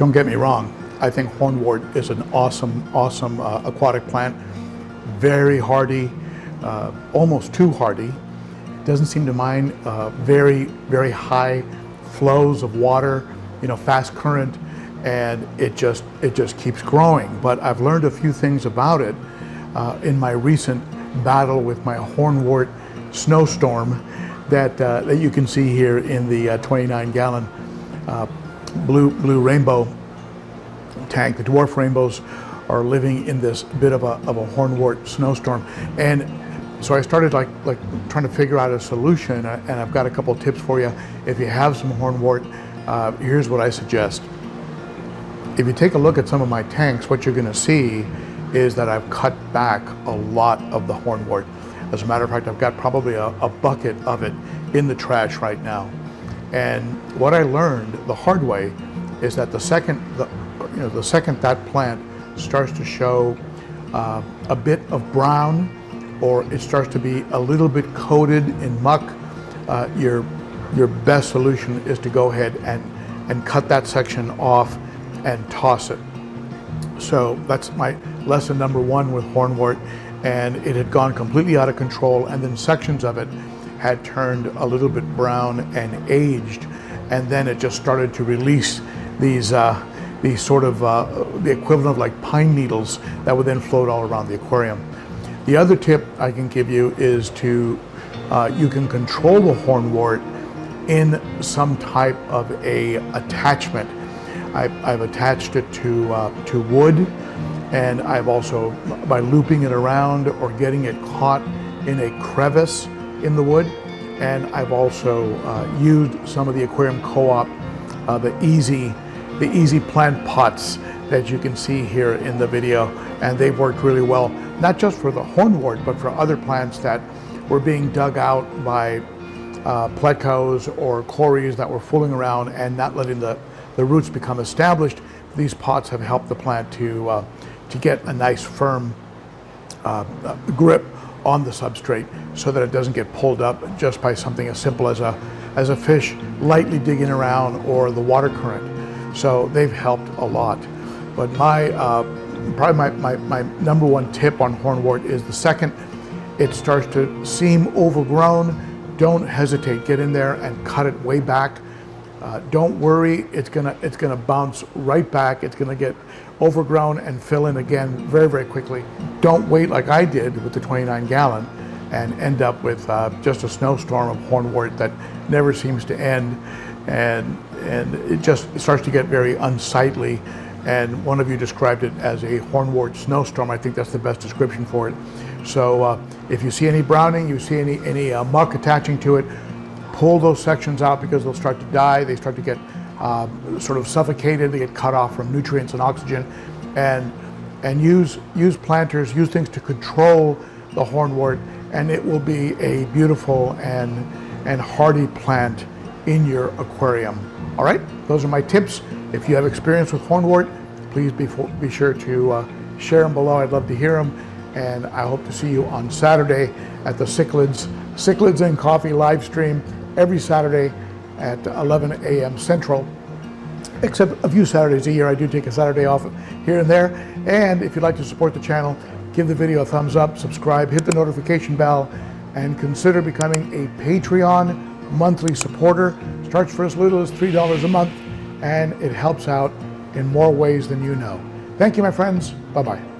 Don't get me wrong, I think hornwort is an awesome aquatic plant. Very hardy, almost too hardy. Doesn't seem to mind very high flows of water, fast current, and it just keeps growing. But I've learned a few things about it in my recent battle with my hornwort snowstorm that you can see here in the 29-gallon blue rainbow tank. The dwarf rainbows are living in this bit of a hornwort snowstorm, and so I started like trying to figure out a solution, and I've got a couple tips for you. If you have some hornwort, here's what I suggest. If you take a look at some of my tanks, what you're going to see is that I've cut back a lot of the hornwort. As a matter of fact, I've got probably a bucket of it in the trash right now. And what I learned the hard way is that the second that plant starts to show a bit of brown, or it starts to be a little bit coated in muck, your best solution is to go ahead and cut that section off and toss it. So that's my lesson number one with hornwort, and it had gone completely out of control, and then sections of it had turned a little bit brown and aged, and then it just started to release these sort of the equivalent of like pine needles that would then float all around the aquarium. The other tip I can give you is to you can control the hornwort in some type of a attachment. I've attached it to wood, and I've also, by looping it around or getting it caught in a crevice in the wood, and I've also used some of the Aquarium Co-op, the easy plant pots that you can see here in the video, and they've worked really well, not just for the hornwort, but for other plants that were being dug out by plecos or cories that were fooling around and not letting the roots become established. These pots have helped the plant to get a nice firm grip on the substrate, so that it doesn't get pulled up just by something as simple as a fish lightly digging around or the water current. So they've helped a lot. But probably my number one tip on hornwort is the second it starts to seem overgrown, don't hesitate. Get in there and cut it way back. Don't worry, it's gonna bounce right back. It's gonna get overgrown and fill in again very quickly. Don't wait like I did with the 29-gallon and end up with just a snowstorm of hornwort that never seems to end, and it just starts to get very unsightly. And one of you described it as a hornwort snowstorm. I think that's the best description for it. So if you see any browning, you see any muck attaching to it, pull those sections out, because they'll start to die. They start to get sort of suffocated. They get cut off from nutrients and oxygen, and use planters, use things to control the hornwort, and it will be a beautiful and hardy plant in your aquarium. All right, those are my tips. If you have experience with hornwort, please be sure to share them below. I'd love to hear them, and I hope to see you on Saturday at the Cichlids and Coffee live stream every Saturday at 11 a.m. Central, except a few Saturdays a year. I do take a Saturday off here and there. And if you'd like to support the channel, give the video a thumbs up, subscribe, hit the notification bell, and consider becoming a Patreon monthly supporter. Starts for as little as $3 a month, and it helps out in more ways than you know. Thank you, my friends. Bye-bye.